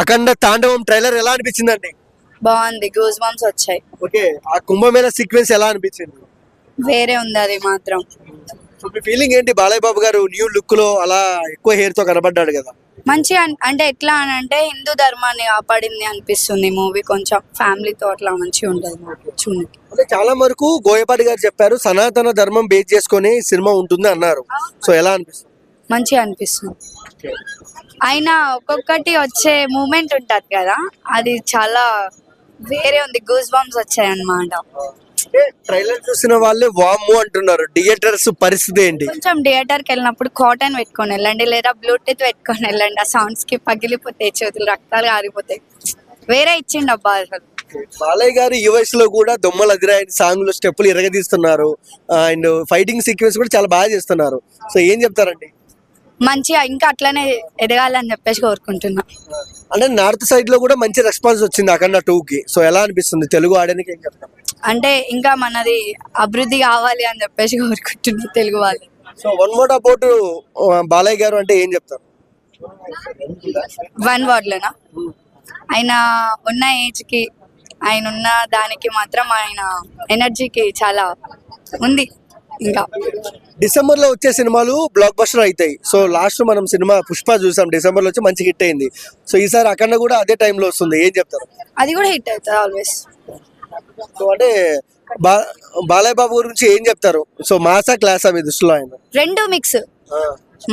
అఖండ తాండవం ట్రైలర్ ఎలా అనిపించిందండి? బాగుంది, గూస్ బంప్స్ వచ్చాయి. ఓకే, ఆ కుంభమేళ సీక్వెన్స్ ఎలా అనిపించింది? వేరే ఉంది అది మాత్రం. సో మీ ఫీలింగ్ ఏంటి? బాలయ్య బాబు గారు న్యూ లుక్ లో అలా ఎక్కువ హెయిర్ తో కనబడ్డాడు కదా. మంచిగా అంటే ఎట్లా అని అంటే హిందూ ధర్మాన్ని కాపాడింది అనిపిస్తుంది మూవీ. కొంచెం ఫ్యామిలీతో అట్లా మంచిగా ఉంటుంది చూడడానికి. అంటే చాలా వరకు గోయపాటి గారు చెప్పారు సనాతన ధర్మం బేస్ చేసుకొని సినిమా ఉంటుంది అన్నారు. సో ఎలా అనిపిస్తుంది? మంచిగా అనిపిస్తుంది. అయినా ఒక్కొక్కటి వచ్చే మూమెంట్ ఉంటది కదా, అది చాలా వేరే ఉంది. గూస్ బంప్స్ వచ్చాయి అన్నమాట. అంటే ట్రైలర్ చూసిన వాళ్ళే వామ్మో అంటున్నారు. థియేటర్స్ పరిస్థితి ఏంటి? కొంచెం థియేటర్ కి వెళ్ళినప్పుడు కాటన్ పెట్టుకొని వెళ్ళండి, లేదా బ్లూటూత్ పెట్టుకొని వెళ్ళండి. ఆ సౌండ్స్ కి పగిలిపోతాయి చేతులు, రక్తాలు ఆరిపోతాయి. వేరే ఇచ్చిండు అబ్బా అసలు. బాలయ్య గారు ఈ వయసులో కూడా దొమ్మల అదిరాయని సాంగ్ లో స్టెప్పులు ఇరగదీస్తున్నారు. అండ్ ఫైటింగ్ సీక్వెన్స్ కూడా చాలా బాగా చేస్తున్నారు. సో ఏం చెప్తారండి? మంచిగా ఇంకా అట్లనే ఎదగాలని చెప్పేసి కోరుకుంటున్నా. అంటే నార్త్ సైడ్ లో కూడా మంచి రెస్పాన్స్ వచ్చింది అఖండ 2 కి. సో ఎలా అనిపిస్తుంది తెలుగు ఆడడానికి? ఏం చెప్తారు? అంటే ఇంకా మనది అభివృద్ధి కావాలి అని చెప్పేసి కోరుకుంటున్నా తెలుగు వాళ్ళు. So one more about Balayya గారు అంటే ఏం చెప్తారు? వన్ వర్డ్ లోనా? ఆయన ఉన్న ఏజ్ కి, ఆయన ఉన్న దానికి మాత్రం ఆయన ఎనర్జీకి చాలా ఉంది. ఇంకా డిసెంబర్ లో వచ్చే సినిమాలు బ్లాక్ బస్టర్ అవుతాయి. సో లాస్ట్ మనం సినిమా పుష్ప చూసాం, డిసెంబర్ లో వచ్చి మంచి హిట్ అయింది. సో ఈసారి అఖండ కూడా అదే టైంలో వస్తుంది. ఏం చెప్తారు? అది కూడా హిట్ అవుతుంది ఆల్వేస్. సో అంటే బాలయ్య బాబు గురించి ఏం చెప్తారు? సో మాసా క్లాసా మీ దృష్టిలో ఆయన? రెండు మిక్స్,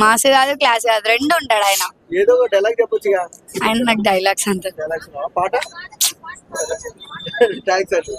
మాస్ కాదు క్లాస్ కాదు, రెండు ఉంటాడు ఆయన. ఏదో ఒక డైలాగ్ చెప్పొచ్చుగా. ఆయన నాకు డైలాగ్స్ అంటారు. పాట థ్యాంక్స్ అండి.